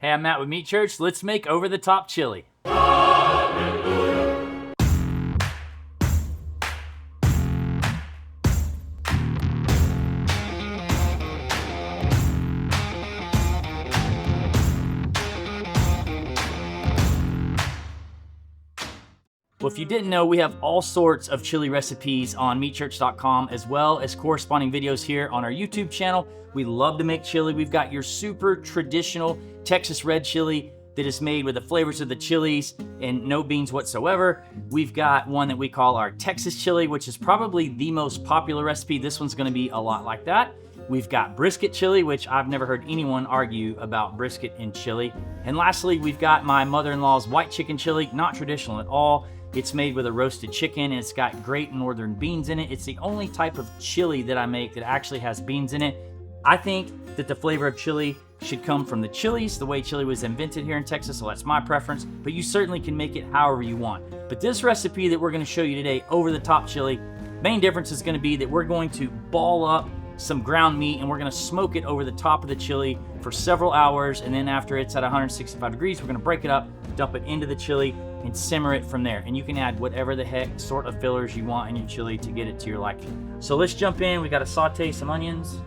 Hey, I'm Matt with Meat Church. Let's make over the top chili. Well, if you didn't know, we have all sorts of chili recipes on meatchurch.com, as well as corresponding videos here on our YouTube channel. We love to make chili. We've got your super traditional Texas red chili that is made with the flavors of the chilies and no beans whatsoever. We've got one that we call our Texas chili, which is probably the most popular recipe. This one's gonna be a lot like that. We've got brisket chili, which I've never heard anyone argue about brisket in chili. And lastly, we've got my mother-in-law's white chicken chili, not traditional at all. It's made with a roasted chicken, and it's got great northern beans in it. It's the only type of chili that I make that actually has beans in it. I think that the flavor of chili should come from the chilies, the way chili was invented here in Texas, so that's my preference, but you certainly can make it however you want. But this recipe that we're gonna show you today, over the top chili, main difference is gonna be that we're going to ball up some ground meat and we're gonna smoke it over the top of the chili for several hours, and then after it's at 165 degrees, we're gonna break it up, dump it into the chili, and simmer it from there. And you can add whatever the heck sort of fillers you want in your chili to get it to your liking. So let's jump in. We gotta saute some onions.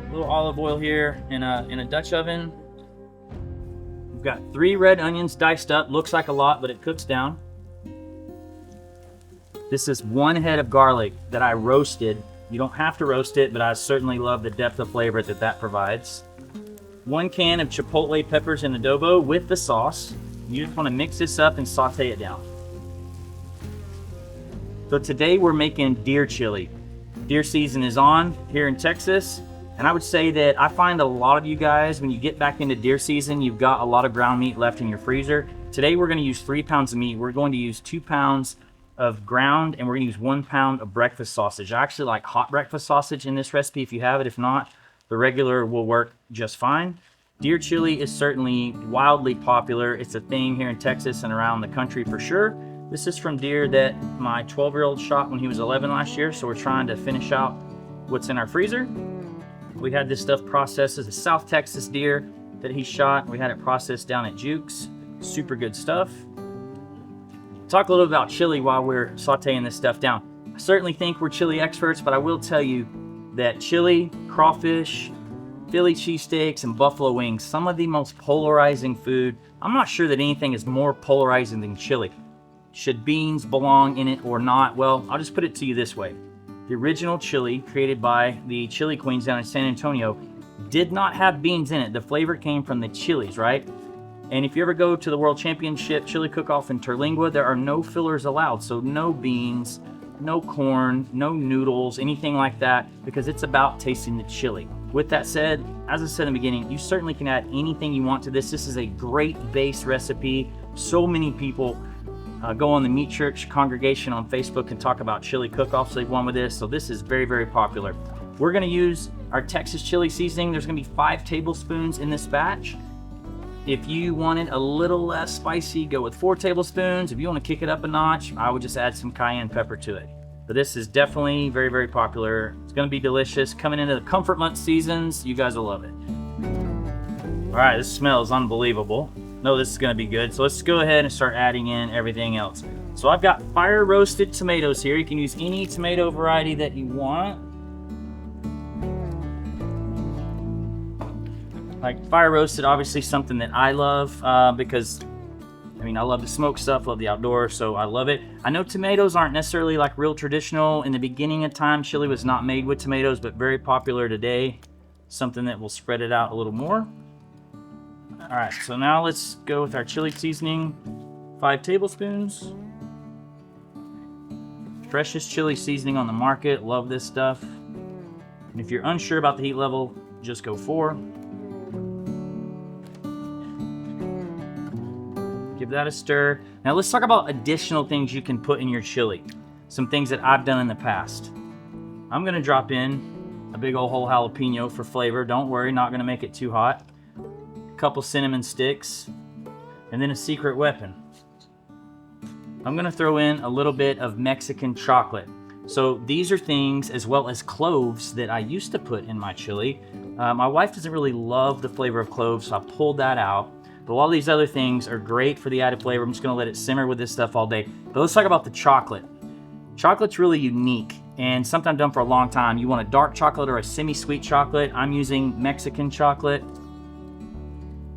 A little olive oil here in a Dutch oven. We've got 3 red onions diced up. Looks like a lot, but it cooks down. This is 1 head of garlic that I roasted. You don't have to roast it, but I certainly love the depth of flavor that provides. 1 can of chipotle peppers in adobo with the sauce. You just want to mix this up and saute it down. So today we're making deer chili. Deer season is on here in Texas, and I would say that I find a lot of you guys, when you get back into deer season, you've got a lot of ground meat left in your freezer. Today we're going to use 3 pounds of meat. We're going to use 2 pounds of ground, and we're going to use 1 pound of breakfast sausage. I actually like hot breakfast sausage in this recipe if you have it. If not, the regular will work just fine. Deer chili is certainly wildly popular. It's a thing here in Texas and around the country for sure. This is from deer that my 12-year-old shot when he was 11 last year, so we're trying to finish out what's in our freezer. We had this stuff processed as a South Texas deer that he shot. We had it processed down at Jukes. Super good stuff. Talk a little about chili while we're sauteing this stuff down. I certainly think we're chili experts, but I will tell you that chili, crawfish, Philly cheesesteaks, and buffalo wings, some of the most polarizing food. I'm not sure that anything is more polarizing than chili. Should beans belong in it or not? Well, I'll just put it to you this way. The original chili, created by the chili queens down in San Antonio, did not have beans in it. The flavor came from the chilies, right? And if you ever go to the World Championship Chili Cook-Off in Terlingua, there are no fillers allowed. So no beans, no corn, no noodles, anything like that, because it's about tasting the chili. With that said, as I said in the beginning, you certainly can add anything you want to this. This is a great base recipe. So many people go on the Meat Church congregation on Facebook and talk about chili cook-offs they've won with this. So this is very, very popular. We're gonna use our Texas chili seasoning. There's gonna be 5 tablespoons in this batch. If you want it a little less spicy, go with 4 tablespoons. If you want to kick it up a notch, I would just add some cayenne pepper to it. But this is definitely very, very popular. It's going to be delicious. Coming into the comfort month seasons, you guys will love it. All right, this smells unbelievable. No, this is going to be good. So let's go ahead and start adding in everything else. So I've got fire roasted tomatoes here. You can use any tomato variety that you want. Like fire roasted, obviously something that I love because, I mean, I love to smoke stuff, love the outdoors, so I love it. I know tomatoes aren't necessarily like real traditional. In the beginning of time, chili was not made with tomatoes, but very popular today. Something that will spread it out a little more. All right, so now let's go with our chili seasoning. 5 tablespoons. Freshest chili seasoning on the market. Love this stuff. And if you're unsure about the heat level, just go 4. Give that a stir. Now let's talk about additional things you can put in your chili. Some things that I've done in the past. I'm gonna drop in a big old whole jalapeno for flavor. Don't worry, not gonna make it too hot. A couple cinnamon sticks, and then a secret weapon. I'm gonna throw in a little bit of Mexican chocolate. So these are things, as well as cloves, that I used to put in my chili. My wife doesn't really love the flavor of cloves, so I pulled that out. But all these other things are great for the added flavor. I'm just gonna let it simmer with this stuff all day. But let's talk about the chocolate. Chocolate's really unique and something I've done for a long time. You want a dark chocolate or a semi-sweet chocolate. I'm using Mexican chocolate.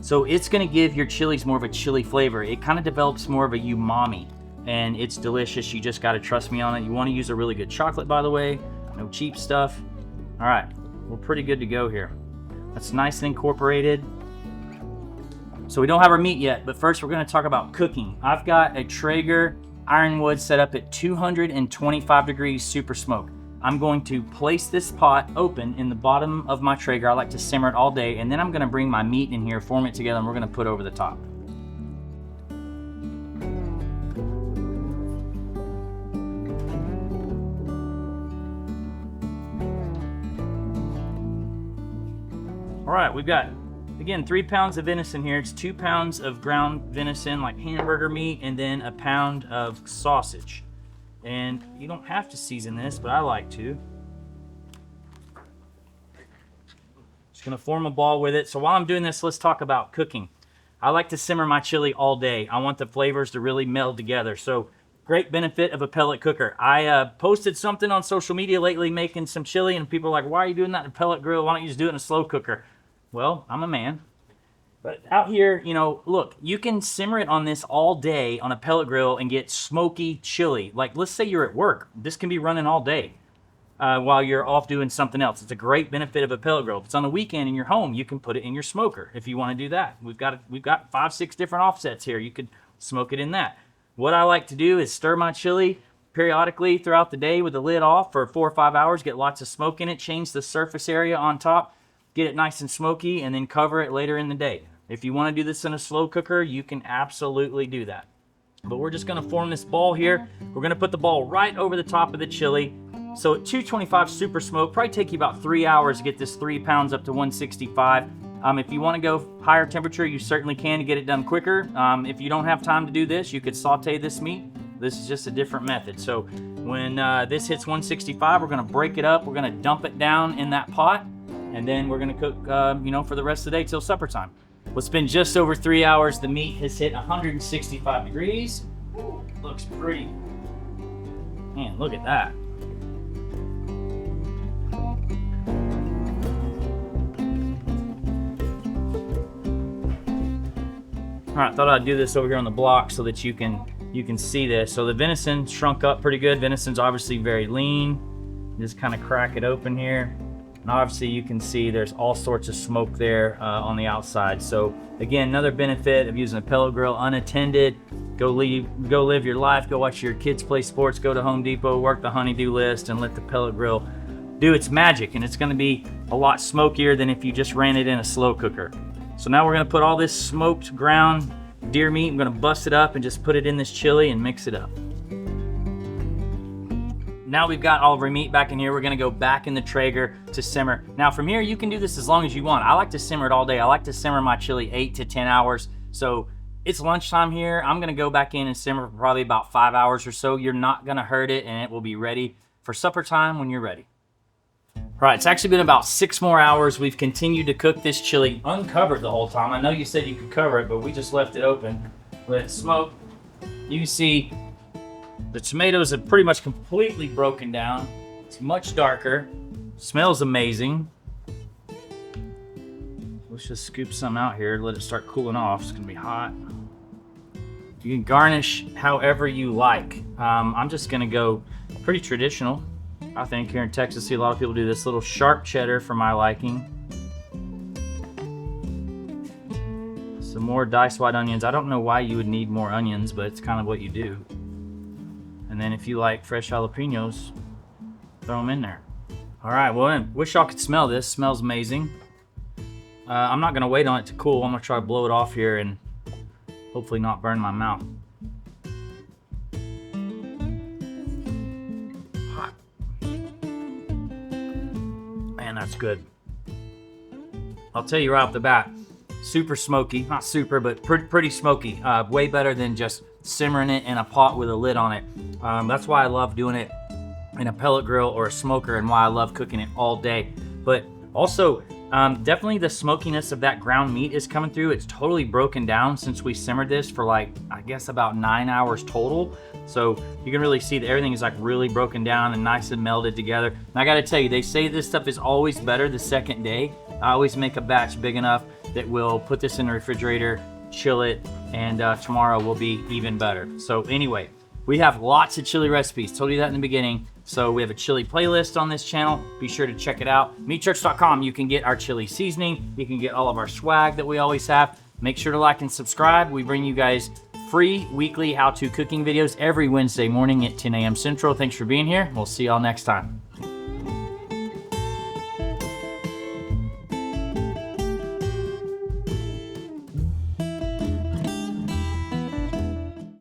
So it's gonna give your chilies more of a chili flavor. It kind of develops more of a umami, and it's delicious. You just gotta trust me on it. You wanna use a really good chocolate, by the way, no cheap stuff. All right, we're pretty good to go here. That's nice and incorporated. So we don't have our meat yet, but first we're gonna talk about cooking. I've got a Traeger ironwood set up at 225 degrees super smoke. I'm going to place this pot open in the bottom of my Traeger. I like to simmer it all day, and then I'm gonna bring my meat in here, form it together, and we're gonna put over the top. All right, we've got, again, 3 pounds of venison here. It's 2 pounds of ground venison, like hamburger meat, and then a pound of sausage. And you don't have to season this, but I like to. Just gonna form a ball with it. So while I'm doing this, let's talk about cooking. I like to simmer my chili all day. I want the flavors to really meld together. So great benefit of a pellet cooker. I posted something on social media lately making some chili, and people are like, why are you doing that in a pellet grill? Why don't you just do it in a slow cooker? Well, I'm a man. But out here, you know, look, you can simmer it on this all day on a pellet grill and get smoky chili. Like, let's say you're at work. This can be running all day while you're off doing something else. It's a great benefit of a pellet grill. If it's on the weekend in your home, you can put it in your smoker if you want to do that. We've got 5, 6 different offsets here. You could smoke it in that. What I like to do is stir my chili periodically throughout the day with the lid off for 4 or 5 hours, get lots of smoke in it, change the surface area on top, get it nice and smoky, and then cover it later in the day. If you want to do this in a slow cooker, you can absolutely do that. But we're just going to form this ball here. We're going to put the ball right over the top of the chili. So at 225 super smoke, probably take you about 3 hours to get this 3 pounds up to 165. If you want to go higher temperature, you certainly can to get it done quicker. If you don't have time to do this, you could saute this meat. This is just a different method. So when this hits 165, we're going to break it up. We're going to dump it down in that pot, and then we're going to cook, for the rest of the day till supper time. Well, it's been just over 3 hours. The meat has hit 165 degrees. Ooh, looks pretty. Man, look at that. All right, thought I'd do this over here on the block so that you can see this. So the venison shrunk up pretty good. Venison's obviously very lean. Just kind of crack it open here. And obviously you can see there's all sorts of smoke there on the outside. So again, another benefit of using a pellet grill unattended. Go live your life, go watch your kids play sports, go to Home Depot, work the honey-do list, and let the pellet grill do its magic. And it's gonna be a lot smokier than if you just ran it in a slow cooker. So now we're gonna put all this smoked ground deer meat, I'm gonna bust it up and just put it in this chili and mix it up. Now we've got all of our meat back in here. We're gonna go back in the Traeger to simmer. Now from here, you can do this as long as you want. I like to simmer it all day. I like to simmer my chili 8 to 10 hours. So it's lunchtime here. I'm gonna go back in and simmer for probably about 5 hours or so. You're not gonna hurt it, and it will be ready for supper time when you're ready. All right, it's actually been about 6 more hours. We've continued to cook this chili uncovered the whole time. I know you said you could cover it, but we just left it open. Let it smoke. You can see the tomatoes have pretty much completely broken down. It's much darker. Smells amazing. Let's just scoop some out here, let it start cooling off. It's gonna be hot. You can garnish however you like. I'm just gonna go pretty traditional. I think here in Texas, see a lot of people do this little sharp cheddar for my liking. Some more diced white onions. I don't know why you would need more onions, but it's kind of what you do. And then if you like fresh jalapenos, throw them in there. All right, well, I wish y'all could smell this. Smells amazing. I'm not gonna wait on it to cool. I'm gonna try to blow it off here and hopefully not burn my mouth. Hot. Man, that's good. I'll tell you right off the bat, super smoky. Not super, but pretty smoky. Way better than just simmering it in a pot with a lid on it. That's why I love doing it in a pellet grill or a smoker, and why I love cooking it all day. But also, definitely the smokiness of that ground meat is coming through. It's totally broken down since we simmered this for like, I guess about 9 hours total. So you can really see that everything is like really broken down and nice and melded together. And I gotta tell you, they say this stuff is always better the second day. I always make a batch big enough that we'll put this in the refrigerator, chill it, and tomorrow will be even better. So anyway, we have lots of chili recipes. Told you that in the beginning. So we have a chili playlist on this channel. Be sure to check it out. Meatchurch.com. You can get our chili seasoning. You can get all of our swag that we always have. Make sure to like and subscribe. We bring you guys free weekly how-to cooking videos every Wednesday morning at 10 a.m. Central. Thanks for being here. We'll see y'all next time.